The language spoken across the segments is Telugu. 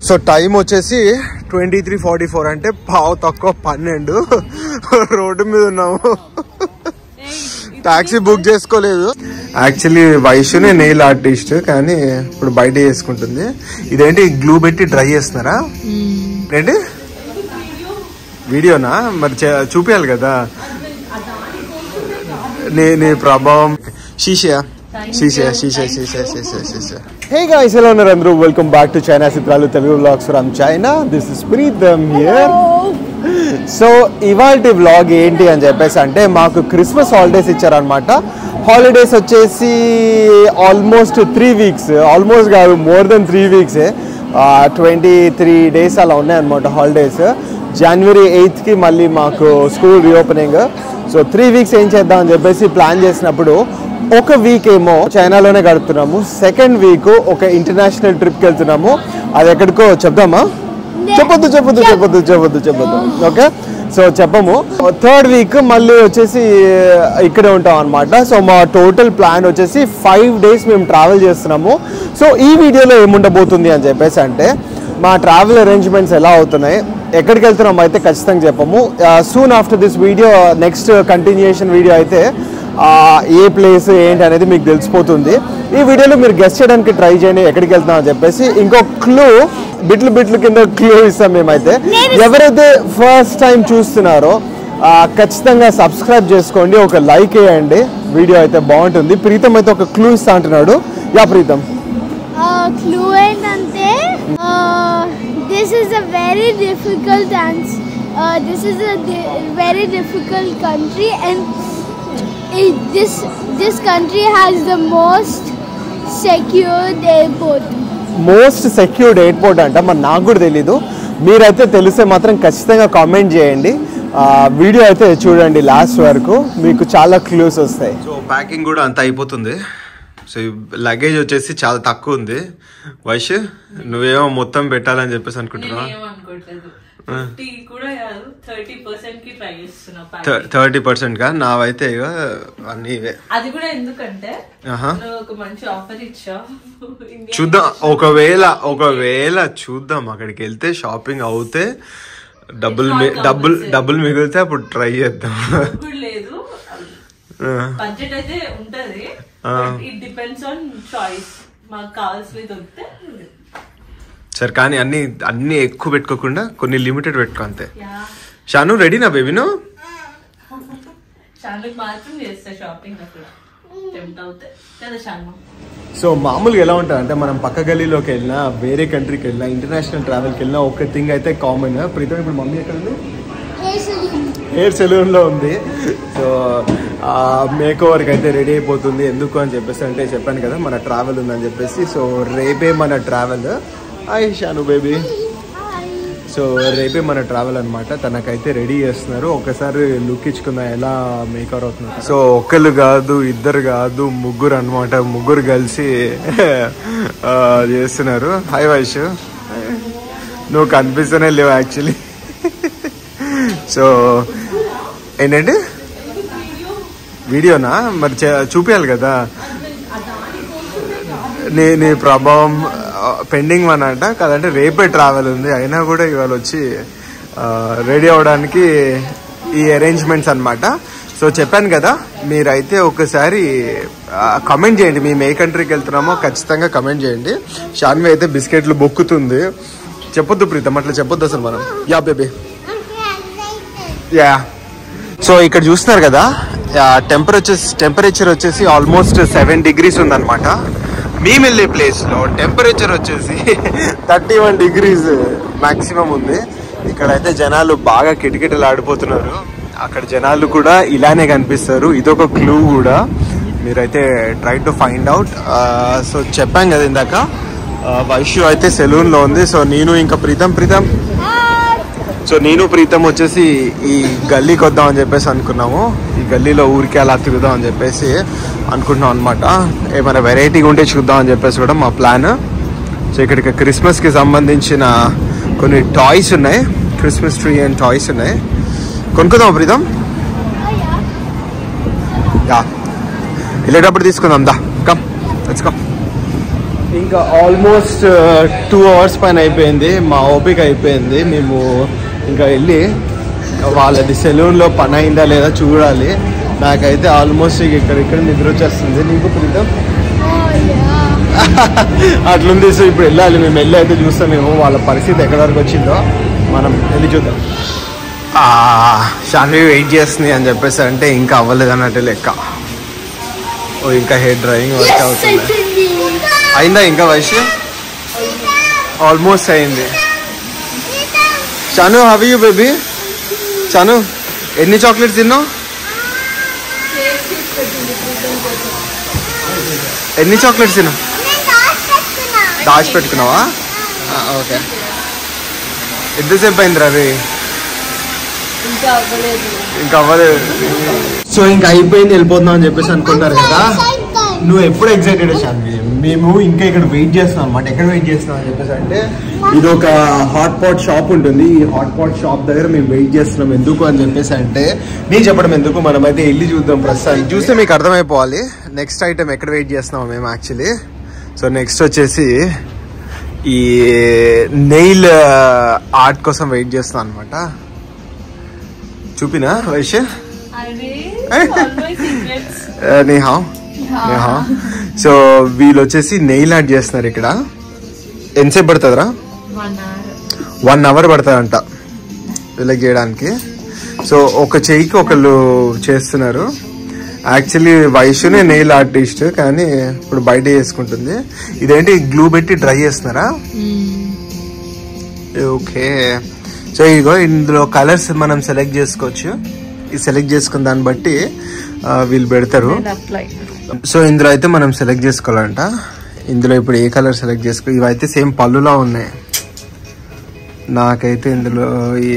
సో టైం వచ్చేసి 23:44 అంటే పావు తక్కువ 12 రోడ్డు మీద ఉన్నాము. టాక్సీ బుక్ చేసుకోలేదు. యాక్చువల్లీ వైషునే నెయిల్ ఆర్టిస్ట్, కానీ ఇప్పుడు బయట చేసుకుంటుంది. ఇదేంటి గ్లూ పెట్టి డ్రై చేస్తున్నారా? ఏంటి వీడియోనా? మరి చూపించాలి కదా నీ ప్రభావం. శీషా. Hey guys, hello Narendra, welcome back to China Citralu Telugu vlogs from China. This is Preetham here. So ఇవాల్టి వ్లాగ్ ఏంటి అని చెప్పేసి అంటే మాకు క్రిస్మస్ హాలిడేస్ ఇచ్చారనమాట. హాలిడేస్ వచ్చేసి ఆల్మోస్ట్ 3 వీక్స్, ఆల్మోస్ట్ కాదు మోర్ దెన్ 3 వీక్సే, 23 డేస్ అలా ఉన్నాయన్నమాట హాలిడేస్. January 8th మళ్ళీ మాకు స్కూల్ రీఓపెనింగ్. సో 3 వీక్స్ ఏం చేద్దాం అని చెప్పేసి ప్లాన్ చేసినప్పుడు ఒక వీక్ ఏమో చైనాలోనే గడుపుతున్నాము, సెకండ్ వీక్ ఒక ఇంటర్నేషనల్ ట్రిప్కి వెళ్తున్నాము. అది ఎక్కడికో చెప్దామా? చెప్పొద్దు. ఓకే, సో చెప్పము. థర్డ్ వీక్ మళ్ళీ వచ్చేసి ఇక్కడే ఉంటాం అనమాట. సో మా టోటల్ ప్లాన్ వచ్చేసి 5 డేస్ మేము ట్రావెల్ చేస్తున్నాము. సో ఈ వీడియోలో ఏముండబోతుంది అని చెప్పేసి అంటే మా ట్రావెల్ అరేంజ్మెంట్స్ ఎలా అవుతున్నాయి, ఎక్కడికి వెళ్తున్నాం అయితే ఖచ్చితంగా చెప్పము. Soon after this video next continuation video అయితే ఏ ప్లేస్ ఏంటి అనేది మీకు తెలిసిపోతుంది. ఈ వీడియోలో మీరు గెస్ట్ చేయడానికి ట్రై చేయండి ఎక్కడికి వెళ్తున్నాం అని చెప్పేసి. ఇంకో క్లూ, బిట్లు కింద క్లూ ఇస్తాం మేమైతే. ఎవరైతే ఫస్ట్ టైం చూస్తున్నారో ఖచ్చితంగా సబ్స్క్రైబ్ చేసుకోండి, ఒక లైక్ వేయండి, వీడియో అయితే బాగుంటుంది. ప్రీతం అయితే ఒక క్లూ ఇస్తా అంటున్నాడు. యా ప్రీతం. క్లూ ఏంటంటే this is a very difficult country, and this country has the most secured airport. Most secured airport అంట. మరి నాకు కూడా తెలీదు, మీరైతే తెలిస్తే మాత్రం ఖచ్చితంగా కామెంట్ చేయండి. వీడియో అయితే చూడండి లాస్ట్ వరకు, మీకు చాలా క్లూస్ వస్తాయి. సో ప్యాకింగ్ కూడా అంతా అయిపోతుంది. సో లగేజ్ వచ్చేసి చాలా తక్కువ ఉంది. వైష్ నువ్వేమో మొత్తం పెట్టాలని చెప్పేసి అనుకుంటున్నావా? 30% గా నావైతే అన్ని ఇవే. అది కూడా ఎందుకంటే ఒక మంచి ఆఫర్ ఇచ్చా. చూద్దాం, ఒకవేళ చూద్దాం, అక్కడికి వెళ్తే షాపింగ్ అవుతే డబ్బులు మిగిలితే అప్పుడు ట్రై చేద్దాం. లేదు, బడ్జెట్ అయితే ఉంటది, ఇట్ డిపెండ్స్ ఆన్ చాయిస్. మాకు కావాల్సినవి దొరికితే సరే, కానీ అన్ని ఎక్కువ పెట్టుకోకుండా కొన్ని లిమిటెడ్ పెట్టుకో అంతే. షాను రెడీనా బేబీను? సో మామూలుగా ఎలా ఉంటుంది అంటే మనం పక్క గల్లీలోకి వెళ్ళినా, వేరే కంట్రీకి వెళ్ళినా, ఇంటర్నేషనల్ ట్రావెల్కి వెళ్ళినా ఒక థింగ్ అయితే కామన్. ప్రీతం ఇప్పుడు మమ్మీ ఎక్కడ ఉంది? హెయిర్ సెలూన్ లో ఉంది. సో మేక్ ఓవర్కి అయితే రెడీ అయిపోతుంది. ఎందుకు అని చెప్పేసి అంటే చెప్పాను కదా మన ట్రావెల్ ఉందని చెప్పేసి. సో రేపే మన travel. Hi Shanu baby. So రేపే మన ట్రావెల్ అనమాట. తనకైతే రెడీ చేస్తున్నారు. ఒకసారి లుక్ ఇచ్చుకుందా ఎలా మేకవర్ అవుతున్నారు. సో ఒకళ్ళు కాదు, ఇద్దరు కాదు, ముగ్గురు అనమాట. ముగ్గురు కలిసి చేస్తున్నారు. హాయ్ వైష్, నువ్వు కనిపిస్తూనే లేవు యాక్చువల్లీ. సో ఏంటంటే వీడియోనా? మరి చూపించాలి కదా నీ ప్రభావం. పెండింగ్ వన్ అంట కదంటే రేపే ట్రావెల్ ఉంది, అయినా కూడా ఇవాళ వచ్చి రెడీ అవడానికి ఈ అరేంజ్మెంట్స్ అనమాట. సో చెప్పాను కదా, మీరైతే ఒకసారి కమెంట్ చేయండి, మేము ఏ కంట్రీకి వెళ్తున్నామో ఖచ్చితంగా కమెంట్ చేయండి. షాన్వి అయితే బిస్కెట్లు బొక్కుతుంది. చెప్పొద్దు ప్రీతం, అట్లా చెప్పొద్దు అసలు మనం. Yeah baby, yeah. సో ఇక్కడ చూస్తున్నారు కదా, టెంపరేచర్ వచ్చేసి ఆల్మోస్ట్ 7 degrees ఉందన్నమాట. మేము వెళ్ళే ప్లేస్ లో టెంపరేచర్ వచ్చేసి 31 degrees మాక్సిమం ఉంది. ఇక్కడైతే జనాలు బాగా కిటకిటలు ఆడిపోతున్నారు. అక్కడ జనాలు కూడా ఇలానే కనిపిస్తారు. ఇదొక క్లూ కూడా, మీరైతే try to find out. So చెప్పాం కదా ఇందాక, వైషు అయితే సెలూన్ లో ఉంది. సో నేను ఇంకా ప్రీతం వచ్చేసి ఈ గల్లీకి వద్దాం అని చెప్పేసి అనుకున్నాము. ఈ గల్లీలో ఊరికి అలా తిరుగుదాం అని చెప్పేసి అనుకుంటున్నాం అనమాట. ఏమైనా వెరైటీగా ఉంటే చూద్దాం అని చెప్పేసి కూడా మా ప్లాన్. సో ఇక్కడికి క్రిస్మస్కి సంబంధించిన కొన్ని టాయ్స్ ఉన్నాయి, క్రిస్మస్ ట్రీ అండ్ టాయ్స్ ఉన్నాయి. కొనుక్కుందాం ప్రీతం? యా, వెళ్ళేటప్పుడు తీసుకుందాం. దా కమ్, లెట్స్ కమ్. ఇంకా ఆల్మోస్ట్ 2 hours పైన అయిపోయింది. మా ఓపిక అయిపోయింది. మేము ఇంకా వెళ్ళి వాళ్ళది సెలూన్లో పని అయిందా లేదా చూడాలి. నాకైతే ఆల్మోస్ట్ ఇక్కడ నిద్ర వచ్చేస్తుంది. నీకు ప్రీతం అట్లుంది. సో ఇప్పుడు వెళ్ళాలి. మేము వెళ్ళి అయితే చూస్తామేమో వాళ్ళ పరిస్థితి ఎక్కడి వరకు వచ్చిందో మనం వెళ్ళి చూద్దాం. షాన్వి వెయిట్ చేస్తుంది అని చెప్పేసి అంటే ఇంకా అవ్వలేదు అన్నట్టు లెక్క. ఇంకా హెయిర్ డ్రైయింగ్ వర్క్ అవుతుంది. అయిందా ఇంకా వయసు? ఆల్మోస్ట్ అయింది. Chanu have you baby? Chanu ఎన్ని చాక్లెట్స్ తిన్నావు? ఎన్ని చాక్లెట్స్ తిన్నావు? దాచిపెట్టుకున్నావా? ఓకే. ఎంతసేపు అయింది రవి? ఇంకా అవ్వలేదు. సో ఇంకా అయిపోయింది వెళ్ళిపోతున్నాం అని చెప్పేసి అనుకుంటారు కదా. నువ్వు ఎప్పుడు ఎక్సైటెడ్ శాన్వి? మేము ఇంకా ఇక్కడ వెయిట్ చేస్తున్నాం అనమాట. ఎక్కడ వెయిట్ చేస్తున్నాం అని చెప్పేసి అంటే ఇది ఒక హాట్ పాట్ షాప్ ఉంటుంది. ఈ హాట్ పాట్ షాప్ దగ్గర మేము వెయిట్ చేస్తున్నాం. ఎందుకు అని చెప్పేసి అంటే నేను చెప్పడం ఎందుకు, మనమైతే వెళ్ళి చూద్దాం. ప్రస్తుతానికి చూస్తే మీకు అర్థమైపోవాలి నెక్స్ట్ ఐటమ్ ఎక్కడ వెయిట్ చేస్తున్నాం మేము యాక్చువల్లీ. సో నెక్స్ట్ వచ్చేసి ఈ నెయిల్ ఆర్ట్ కోసం వెయిట్ చేస్తున్నాం అనమాట. చూపినా వైశ్య? సో వీళ్ళు వచ్చేసి నెయిల్ ఆర్ట్ చేస్తున్నారు ఇక్కడ. ఎంతసేపు పడుతుందిరా? 1 hour పడుతుందంట వీళ్ళకి చేయడానికి. సో ఒక చెయ్యికి ఒకళ్ళు చేస్తున్నారు. యాక్చువల్లీ వైశ్యునే నెయిల్ ఆర్టిస్ట్, కానీ ఇప్పుడు బయట చేసుకుంటుంది. ఇదేంటి గ్లూ పెట్టి డ్రై చేస్తున్నారా? ఓకే. సో ఇదిగో ఇందులో కలర్స్ మనం సెలెక్ట్ చేసుకోవచ్చు. ఈ సెలెక్ట్ చేసుకున్న దాన్ని బట్టి వీళ్ళు పెడతారు. సో ఇందులో అయితే మనం సెలెక్ట్ చేసుకోవాలంట. ఇందులో ఇప్పుడు ఏ కలర్ సెలెక్ట్ చేసుకో. ఇవైతే సేమ్ పళ్ళులా ఉన్నాయి. నాకైతే ఇందులో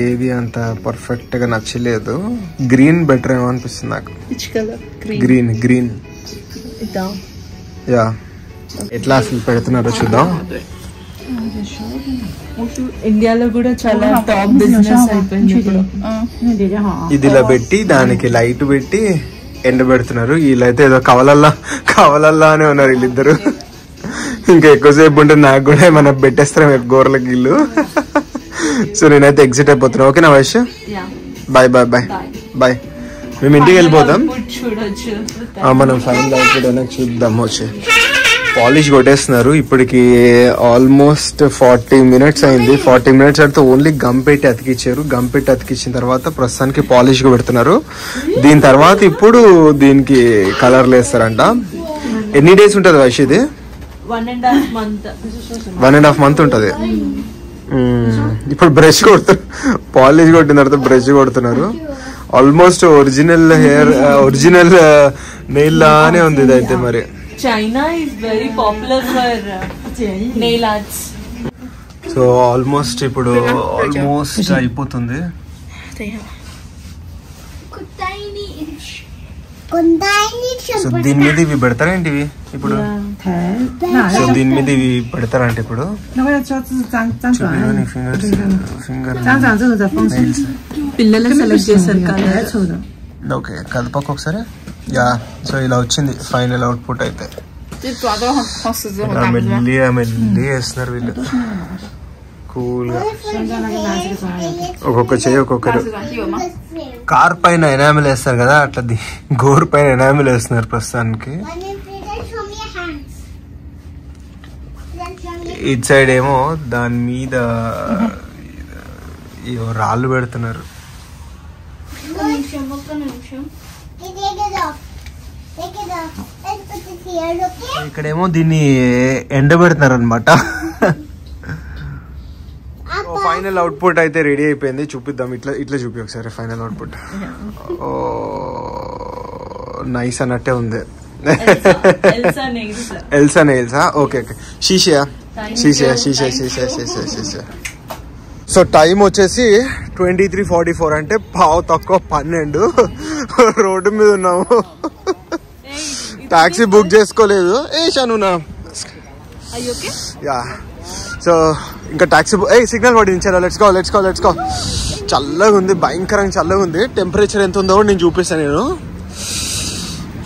ఏది అంత పర్ఫెక్ట్ గా నచ్చలేదు. గ్రీన్ బెటర్ ఏమో అనిపిస్తుంది నాకు. Green yeah. ఎట్లా అసలు పెడుతున్నారో చూద్దాం. ఇండియాలో కూడా చాలా టాప్ బిజినెస్ అయిపోయింది ఇప్పుడు. ఇది ఇలా పెట్టి దానికి లైట్ పెట్టి ఎండబెడుతున్నారు. వీళ్ళైతే ఏదో కవలల్లా అనే ఉన్నారు వీళ్ళిద్దరు. ఇంకా ఎక్కువసేపు ఉంటే నాకు కూడా ఏమైనా పెట్టేస్తారేమో గోర్లకి వీళ్ళు. సో నేనైతే ఎగ్జిట్ అయిపోతున్నా. ఓకేనా వయసు? Bye bye bye bye. మేము ఇంటికి వెళ్ళిపోతాం. మనం ఫైనల్ అవుట్పుట్ చూద్దాం. వచ్చి పాలిష్ కొట్టేస్తున్నారు. ఇప్పటికి ఆల్మోస్ట్ 40 minutes అయింది. 40 minutes అయితే ఓన్లీ గమ్ పెట్టి అతికిచ్చారు. గమ్ పెట్టి అతికిచ్చిన తర్వాత ప్రస్తుతానికి పాలిష్ గా పెడుతున్నారు. దీని తర్వాత ఇప్పుడు దీనికి కలర్లు వేస్తారంట. ఎన్ని డేస్ ఉంటుంది వయసు ఇది? 1.5 month ఉంటుంది. ఇప్పుడు బ్రష్ కొడుతున్నారు. పాలిష్ కొట్టిన తర్వాత బ్రష్ కొడుతున్నారు. Almost original hair original nail లానే ఉంది ఇదైతే. మరి China is very popular for nail arts. So almost ఇప్పుడు ఆల్మోస్ట్ అయిపోతుంది. సో దీని మీద ఇవి పెడతారేంటి ఇప్పుడు? సో దీని మీద ఇవి పెడతారంటే ఇప్పుడు పిల్లలు సెలెక్ట్ చేశారు కదా. ఓకే కదపక ఒకసారి. యా. సో ఇలా వచ్చింది ఫైనల్ అవుట్పుట్ అయితే. మెల్లి వేస్తున్నారు వీళ్ళు కూల్గా. ఒక్కొక్క చెయ్యి ఒక్కొక్కరు. కార్ పైన ఎనామిల్ వేస్తారు కదా, అట్లా గోరు పైన ఎనామిల్ వేస్తున్నారు ప్రస్తుతానికి. ఇటు సైడ్ ఏమో దాని మీద రాళ్ళు పెడుతున్నారు. ఇక్కడేమో దీన్ని ఎండబెడుతున్నారు అనమాట. ఫైనల్ అవుట్పుట్ అయితే రెడీ అయిపోయింది. చూపిద్దాం. ఇట్లా చూపి ఒకసారి ఫైనల్ అవుట్పుట్. ఓ నైస్ అన్నట్టే ఉంది. ఎల్సా నెయిల్సా? Okay okay. షీషా. సో టైం వచ్చేసి 23:44 అంటే పావు తక్కువ 12. రోడ్డు మీద ఉన్నాము. టాక్సీ బుక్ చేసుకోలేదు. షానునా యా. సో ఇంకా టాక్సీ సిగ్నల్ పడించారా? Let's go. చల్లగా ఉంది, భయంకరంగా చల్లగా ఉంది. టెంపరేచర్ ఎంత ఉందో నేను చూపిస్తాను. నేను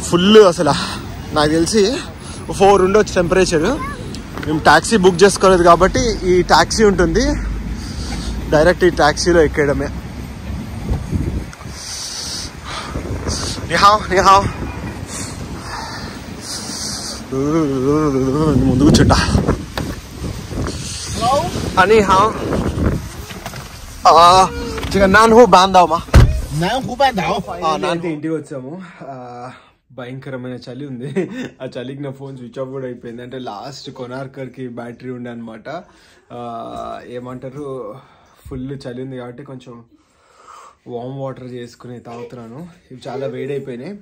ఫుల్ అసలు నాకు తెలిసి 4 ఉండొచ్చు టెంపరేచర్. మేము ట్యాక్సీ బుక్ చేసుకోలేదు కాబట్టి ఈ ట్యాక్సీ ఉంటుంది, డైరెక్ట్ ఈ ట్యాక్సీలో ఎక్కడమే. నిహావ్ ముందు కూర్చుంటా. అని నాన్ హూ బాందావమా ఇంటికి వచ్చాము. భయంకరమైన చలి ఉంది. ఆ చలికి నా ఫోన్ స్విచ్ ఆఫ్ కూడా అయిపోయింది. అంటే లాస్ట్ కొనార్కర్కి బ్యాటరీ ఉండే అనమాట. ఏమంటారు, ఫుల్ చలి ఉంది కాబట్టి కొంచెం వామ్ వాటర్ చేసుకుని తాగుతున్నాను. ఇవి చాలా వేడైపోయినాయి.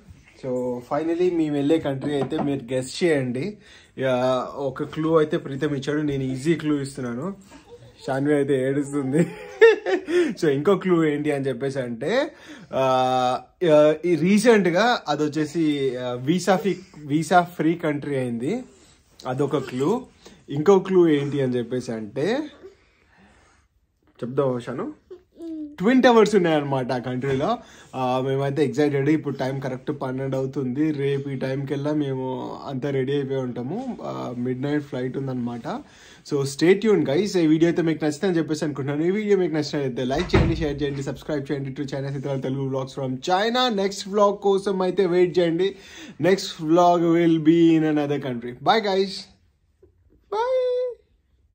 సో ఫైనలీ మేము వెళ్ళే కంట్రీ అయితే మీరు గెస్ చేయండి. ఒక క్లూ అయితే ప్రీతం ఇచ్చాడు, నేను ఈజీ క్లూ ఇస్తున్నాను. షాన్వి అయితే ఏడుస్తుంది. సో ఇంకో క్లూ ఏంటి అని చెప్పేసి అంటే రీసెంట్గా అది వచ్చేసి వీసా ఫ్రీ కంట్రీ అయింది, అదొక క్లూ. ఇంకో క్లూ ఏంటి అని చెప్పేసి అంటే చెప్దాం షాను, ట్విన్ టవర్స్ ఉన్నాయన్నమాట ఆ కంట్రీలో. మేమైతే ఎగ్జైటెడ్. ఇప్పుడు టైం కరెక్ట్ 12 అవుతుంది. రేపు ఈ టైంకి వెళ్ళా మేము అంతా రెడీ అయిపోయి ఉంటాము. మిడ్నైట్ ఫ్లైట్ ఉందన్నమాట. So stay tune guys. ఈ వీడియో అయితే మీకు నచ్చుతుందని చెప్పేసి అనుకుంటున్నాను. ఈ వీడియో మీకు నచ్చినట్లయితే లైక్ చేయండి, షేర్ చేయండి, సబ్స్క్రైబ్ చేయండి టు చైనా చిత్రాలు Telugu vlogs from China. Next vlog కోసం అయితే వెయిట్ చేయండి. Next vlog will be in another country. Bye guys, bye.